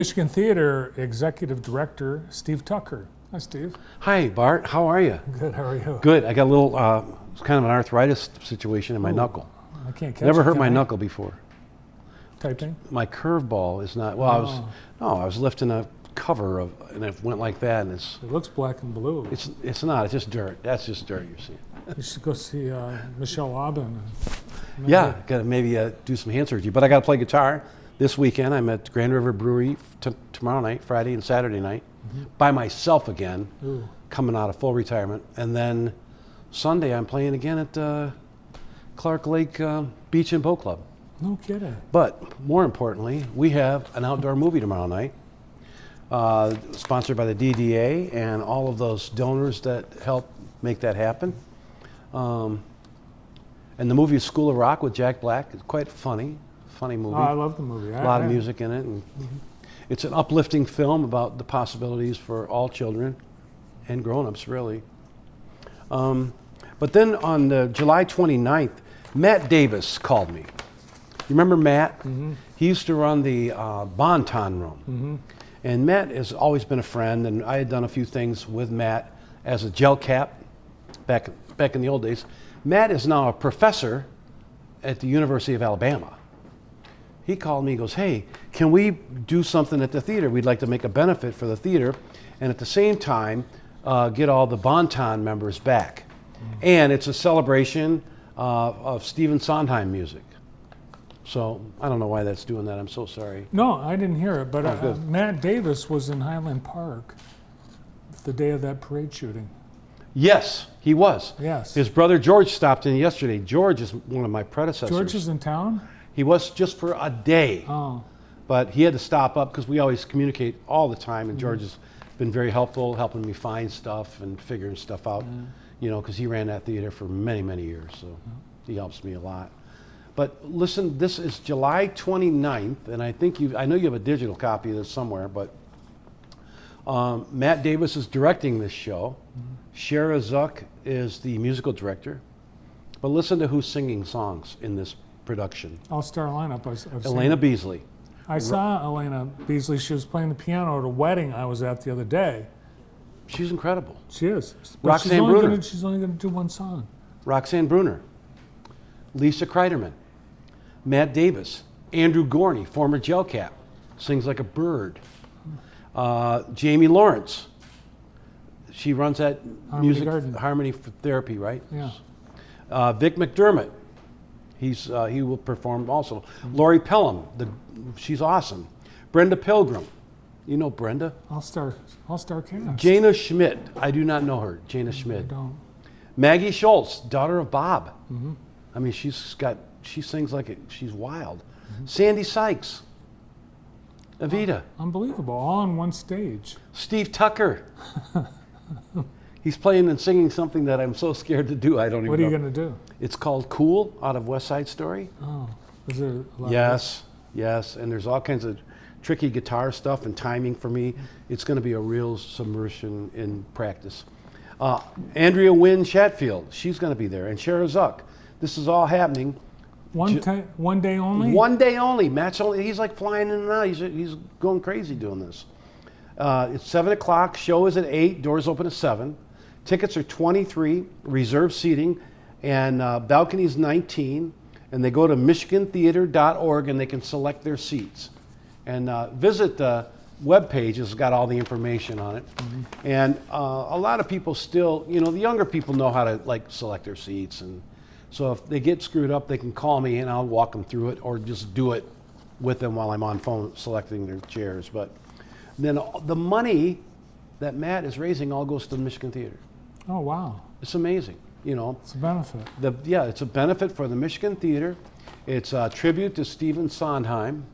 Michigan Theater Executive Director Steve Tucker. Hi, Steve. Hi, Bart. How are you? Good. How are you? Good. I got a little, it's kind of an arthritis situation in my knuckle. I can't catch Never it, hurt can my I? knuckle before. Typing? My curveball is not. Well, I was lifting a cover of, and it went like that, and It looks black and blue. it's not. It's just dirt. That's just dirt you're seeing. You should go see Michelle Aubin. Yeah, gotta maybe do some hand surgery. But I got to play guitar this weekend. I'm at Grand River Brewery tomorrow night, Friday and Saturday night, by myself again, Ooh. coming out of full retirement. And then Sunday I'm playing again at Clark Lake Beach and Boat Club. No kidding. But more importantly, we have an outdoor movie tomorrow night, sponsored by the DDA and all of those donors that help make that happen. And the movie is School of Rock with Jack Black. It's quite funny movie. Oh, I love the movie. A lot of music in it. And it's an uplifting film about the possibilities for all children and grown-ups, really. But then on July 29th, Matt Davis called me. You remember Matt? Mm-hmm. He used to run the Bonton Room. Mm-hmm. And Matt has always been a friend, and I had done a few things with Matt as a gel cap back in the old days. Matt is now a professor at the University of Alabama. He called me, he goes, hey, can we do something at the theater? We'd like to make a benefit for the theater, and at the same time, get all the Bonton members back. And it's a celebration of Stephen Sondheim music. So I don't know why that's doing that. I'm so sorry. No, I didn't hear it, but Oh, good. Matt Davis was in Highland Park the day of that parade shooting. Yes, he was. Yes. His brother George stopped in yesterday. George is one of my predecessors. George is in town? He was just for a day. Oh. But he had to stop up because we always communicate all the time, and George has been very helpful, helping me find stuff and figuring stuff out, you know, because he ran that theater for many, many years, so he helps me a lot. But listen, this is July 29th, and I know you have a digital copy of this somewhere, but Matt Davis is directing this show. Shara Zuck is the musical director. But listen to who's singing songs in this production. All-star lineup. I've Elena seen. Beasley. I saw Elena Beasley. She was playing the piano at a wedding I was at the other day. She's incredible. She is. But Roxanne Bruner. She's only going to do one song. Roxanne Bruner. Lisa Kreiderman. Matt Davis. Andrew Gorney, former gel cap, sings like a bird. Jamie Lawrence. She runs that Harmony Therapy, right? Yeah. Vic McDermott. He will perform also. Lori Pelham. She's awesome. Brenda Pilgrim. You know Brenda? All-star cast. Jana Schmidt. I do not know her. Jana Schmidt. I don't. Maggie Schultz, daughter of Bob. I mean, she sings like she's wild. Sandy Sykes. Evita. Unbelievable. All on one stage. Steve Tucker. He's playing and singing something that I'm so scared to do. I don't even know. What are you going to do? It's called Cool out of West Side Story. Oh. Is there a lot Yes. And there's all kinds of tricky guitar stuff and timing for me. It's going to be a real submersion in practice. Andrea Wynn Chatfield, she's going to be there. And Shara Zuck. This is all happening. One day only? One day only. He's like flying in and out. He's going crazy doing this. It's 7 o'clock. Show is at 8. Doors open at 7. Tickets are $23. Reserved seating. And balconies 19. And they go to michigantheater.org and they can select their seats. And visit the webpage. It's got all the information on it. And a lot of people still, the younger people know how to select their seats. And so if they get screwed up, they can call me and I'll walk them through it or just do it with them while I'm on phone selecting their chairs. But then the money that Matt is raising all goes to the Michigan Theater. Oh, wow. It's amazing, It's a benefit. It's a benefit for the Michigan Theater. It's a tribute to Stephen Sondheim.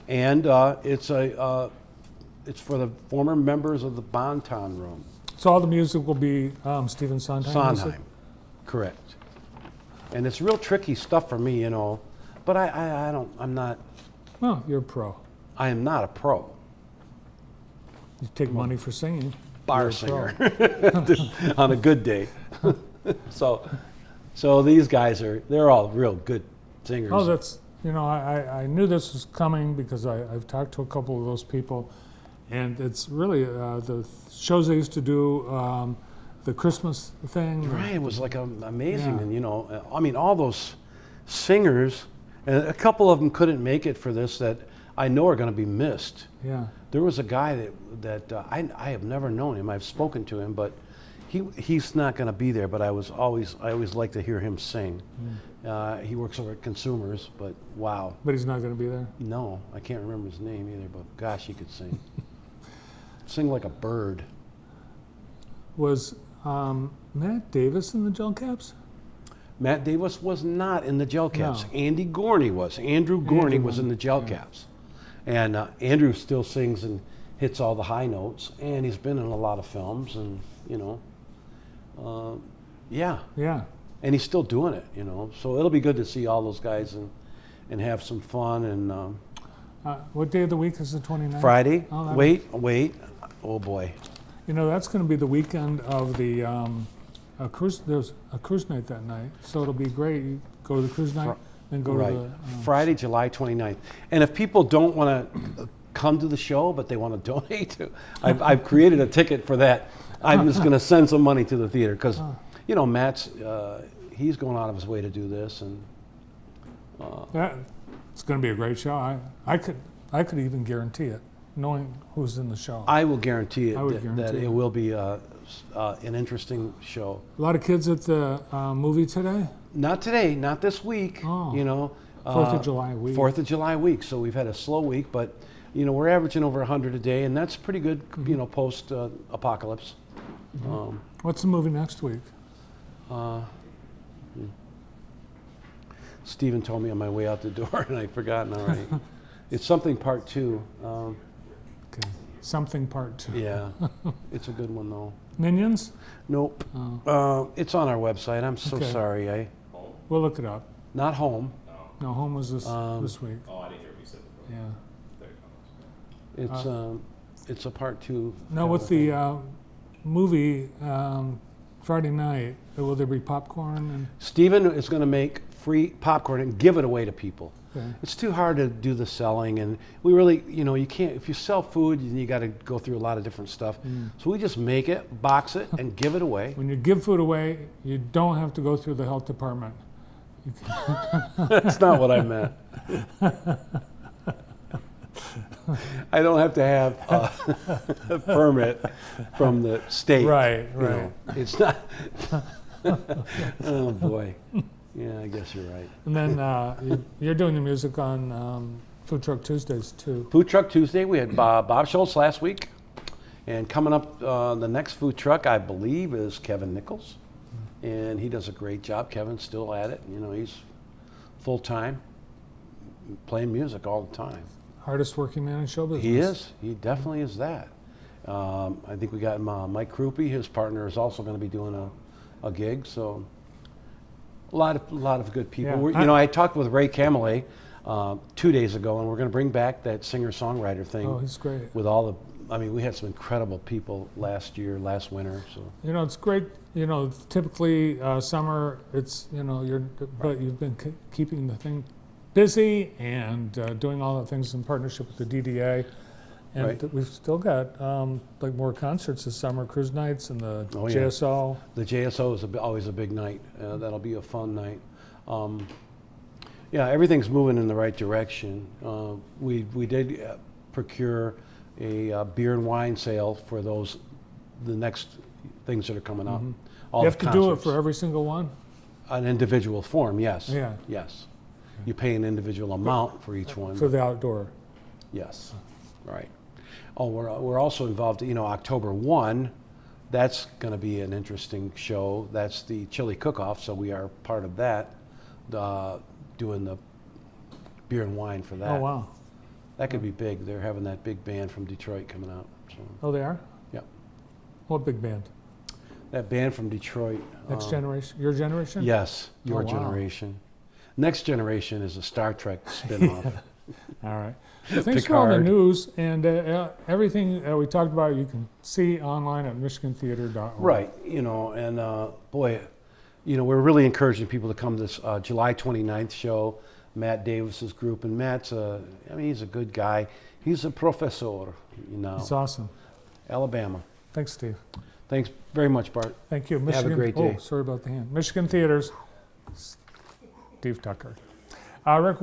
And it's for the former members of the Bonton Room. So all the music will be Stephen Sondheim? Sondheim, correct. And it's real tricky stuff for me, but I'm not. Well, you're a pro. I am not a pro. You take money for singing. Bar singer on a good day. So these guys they're all real good singers. Oh, I knew this was coming because I've talked to a couple of those people, and it's really the shows they used to do, the Christmas thing. Right, it was like amazing, Yeah. and I mean, all those singers, and a couple of them couldn't make it for this that I know are going to be missed. Yeah. There was a guy that I have never known him. I've spoken to him, but he's not going to be there. But I always like to hear him sing. He works over at Consumers, but wow. But he's not going to be there? No, I can't remember his name either. But gosh, he could sing. Sing like a bird. Was Matt Davis in the Gel Caps? Matt Davis was not in the Gel Caps. No. Andy Gorney was. Andrew Gorney was in the Gel yeah. Caps. And Andrew still sings and hits all the high notes. And he's been in a lot of films and, yeah. Yeah. And he's still doing it, So it'll be good to see all those guys and have some fun. And What day of the week is the 29th? Friday. Oh, that- Wait. Oh, boy. That's going to be the weekend of the cruise. There's a cruise night that night, so it'll be great. You go to the cruise night, then go Right. to the Friday, July 29th. And if people don't want to come to the show, but they want to donate, I've created a ticket for that. I'm just going to send some money to the theater because, Matt's, he's going out of his way to do this. And It's going to be a great show. I could even guarantee it, knowing who's in the show. I will guarantee it I would that guarantee it it. will be an interesting show. A lot of kids at the movie today. Not today, not this week. Oh. 4th of July week. 4th of July week. So we've had a slow week, but we're averaging over 100 a day, and that's pretty good. Post apocalypse. What's the movie next week? Stephen told me on my way out the door, and I've forgotten already. It's something part 2. Okay. Something Part 2. Yeah, it's a good one though. Minions? Nope. Oh. It's on our website. I'm so Okay. sorry. We'll look it up. Not home. No, home was this week. Oh, I didn't hear what you said before. Yeah. It's a part 2. Now with the movie Friday night, will there be popcorn and? Stephen is going to make free popcorn and give it away to people. Okay. It's too hard to do the selling, and we really, you can't. If you sell food, you got to go through a lot of different stuff. So we just make it, box it, and give it away. When you give food away, you don't have to go through the health department. That's not what I meant. I don't have to have a permit from the state. Right. It's not. Oh boy. Yeah, I guess you're right. And then you're doing the music on Food Truck Tuesdays too. Food Truck Tuesday, we had Bob Schultz last week. And coming up, the next food truck, I believe, is Kevin Nichols. And he does a great job. Kevin's still at it. He's full-time, playing music all the time. Hardest working man in show business. He is. He definitely is that. I think we got Mike Krupe. His partner is also going to be doing a gig. So a lot of good people. Yeah. I talked with Ray Camellet 2 days ago, and we're going to bring back that singer-songwriter thing. Oh, he's great. With all the, we had some incredible people last winter. So It's great. Typically summer, it's but you've been keeping the thing busy and doing all the things in partnership with the DDA, and Right. we've still got more concerts this summer, cruise nights and the Oh, yeah. JSO. the JSO is always a big night. That'll be a fun night. Yeah, everything's moving in the right direction. We did procure a beer and wine sale for the next things that are coming up. All You the have to do it concerts. for every single one. An individual form, yes. Yeah. Yes. You pay an individual amount for each one. For the outdoor. Yes, right. Oh, we're also involved, October 1, that's going to be an interesting show. That's the chili cook-off, so we are part of that, doing the beer and wine for that. Oh wow. That could be big. They're having that big band from Detroit coming out. So, Oh, they are? yeah. What big band? That band from Detroit. Next generation? Your generation? Yes, your Oh, wow. generation. Next Generation is a Star Trek spinoff. All right. Well, thanks for all the Picard. news and everything we talked about. You can see online at michigantheater.org. Right, and boy, we're really encouraging people to come to this July 29th show. Matt Davis's group, and Matt's he's a good guy. He's a professor, It's awesome. Alabama. Thanks, Steve. Thanks very much, Bart. Thank you. Michigan, Have a great day. Oh, sorry about the hand. Michigan Theaters, Steve Tucker. Rick